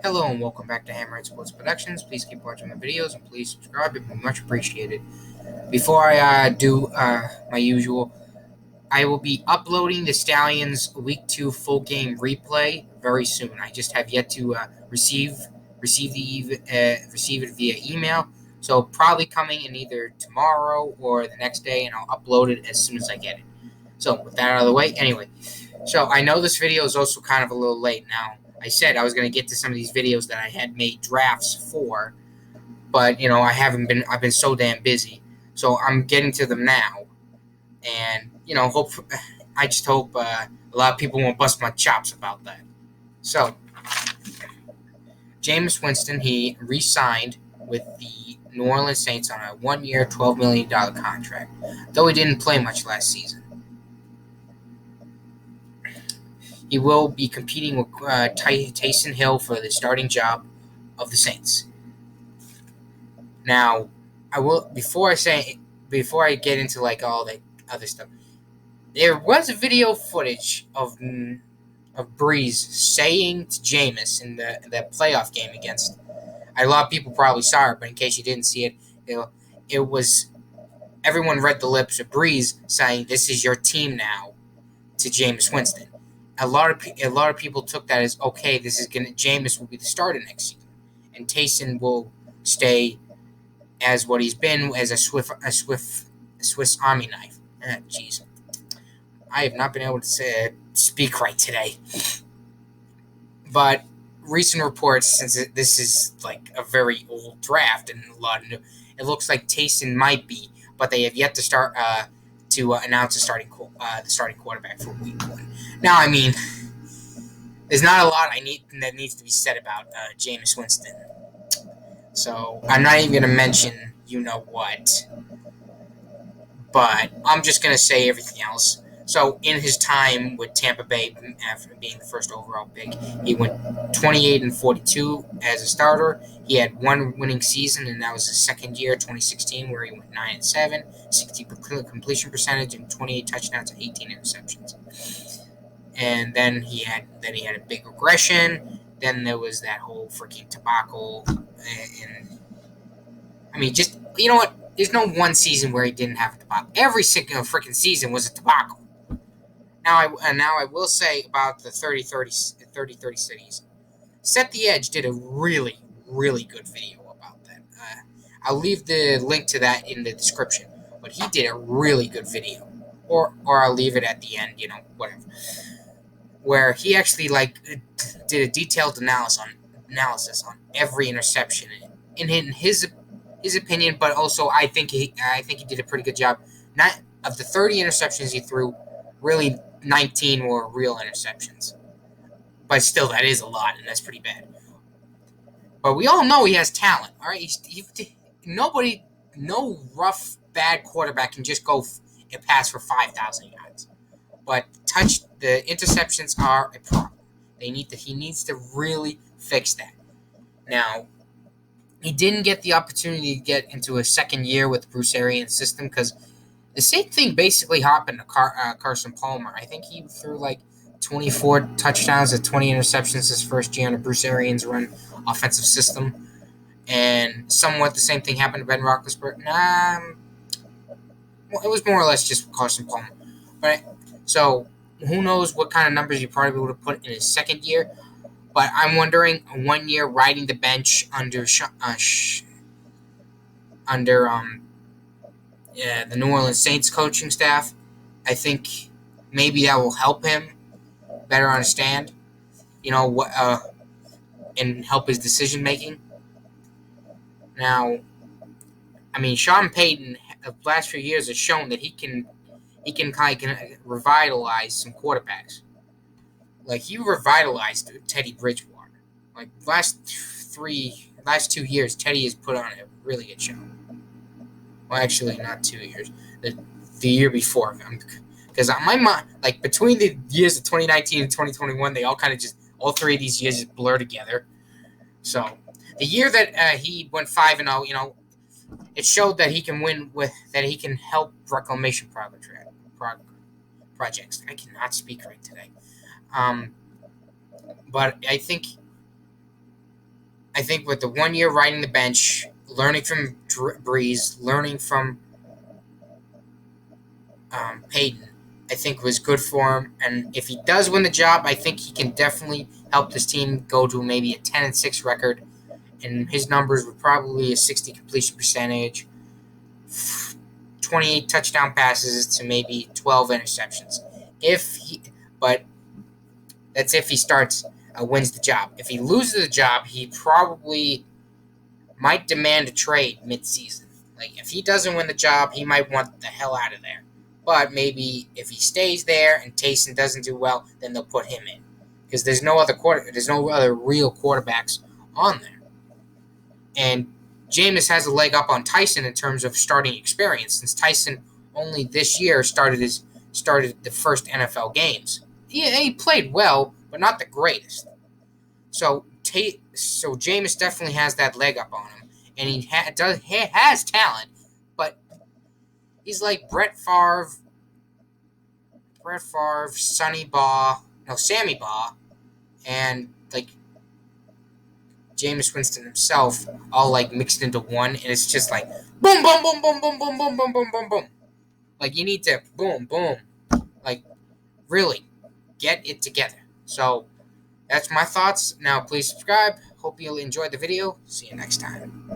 Hello and welcome back to Hammerhead Sports Productions. Please keep watching the videos and please subscribe. It would be much appreciated. Before I do my usual, I will be uploading the Stallions Week 2 full game replay very soon. I just have yet to receive it via email. So probably coming in either tomorrow or the next day, and I'll upload it as soon as I get it. So with that out of the way, anyway. So I know this video is also kind of a little late now. I said I was going to get to some of these videos that I had made drafts for, but I've been so damn busy. So I'm getting to them now, and I just hope a lot of people won't bust my chops about that. So Jameis Winston, he re-signed with the New Orleans Saints on a 1-year, $12 million contract, though he didn't play much last season. He will be competing with Taysom Hill for the starting job of the Saints. Now, before I get into all that other stuff, there was video footage of Breeze saying to Jameis in the playoff game against. A lot of people probably saw it, but in case you didn't see it, it was everyone read the lips of Breeze saying, "This is your team now," to Jameis Winston. A lot of people took that as, okay, Jameis will be the starter next season, and Taysom will stay as what he's been, as a Swiss Army knife. Jeez, I have not been able to speak right today. But recent reports, since this is like a very old draft and a lot of new, it looks like Taysom might be, but they have yet to start to announce the starting quarterback for Week 1. Now, I mean, there's not a lot that needs to be said about Jameis Winston. So I'm not even going to mention you-know-what. But I'm just going to say everything else. So in his time with Tampa Bay, after being the first overall pick, he went 28-42 as a starter. He had one winning season, and that was his second year, 2016, where he went 9-7, 60% completion percentage, and 28 touchdowns and 18 interceptions. And then he had a big regression. Then there was that whole freaking debacle. And I mean, just you know what? There's no one season where he didn't have a debacle. Every single freaking season was a debacle. Now I will say about the 30-30 cities. Set the Edge did a really, really good video about that. I'll leave the link to that in the description. But he did a really good video. Or I'll leave it at the end, whatever. Where he actually did a detailed analysis on every interception in his opinion, but also I think he did a pretty good job. Not of the 30 interceptions he threw, really 19 were real interceptions. But still, that is a lot, and that's pretty bad. But we all know he has talent, all right? No rough, bad quarterback can just go and pass for 5,000 yards. But the interceptions are a problem. He needs to really fix that. Now, he didn't get the opportunity to get into a second year with the Bruce Arians system because the same thing basically happened to Carson Palmer. I think he threw 24 touchdowns and 20 interceptions his first year in the Bruce Arians run offensive system. And somewhat the same thing happened to Ben Roethlisberger. It was more or less just Carson Palmer. But so who knows what kind of numbers he probably would have put in his second year. But I'm wondering, 1 year riding the bench under the New Orleans Saints coaching staff, I think maybe that will help him better understand, and help his decision making. Now, I mean, Sean Payton, the last few years has shown that he can revitalize some quarterbacks. He revitalized Teddy Bridgewater. Last 2 years, Teddy has put on a really good show. Well, actually, not 2 years. The year before, because on my mind, between the years of 2019 and 2021, they all all three of these years just blur together. So the year that he went 5-0, it showed that he can win that he can help reclamation projects. I cannot speak right today. But I think I think with the 1 year riding the bench, learning from Breeze, learning from Payton, I think was good for him. And if he does win the job, I think he can definitely help this team go to maybe a 10-6 record. And his numbers would probably a 60 completion percentage, 28 touchdown passes to maybe 12 interceptions. But that's if he wins the job. If he loses the job, he probably might demand a trade mid-season. Like if he doesn't win the job, he might want the hell out of there. But maybe if he stays there and Taysom doesn't do well, then they'll put him in because there's no other real quarterbacks on there. And Jameis has a leg up on Tyson in terms of starting experience, since Tyson only this year started the first NFL games. He played well, but not the greatest. So Jameis definitely has that leg up on him, and he has talent, but he's like Sammy Baugh, and like Jameis Winston himself, all like mixed into one, and it's just like boom, boom, boom, boom, boom, boom, boom, boom, boom, boom, boom. Like you need to boom, boom, like really get it together. So that's my thoughts. Now please subscribe. Hope you enjoyed the video. See you next time.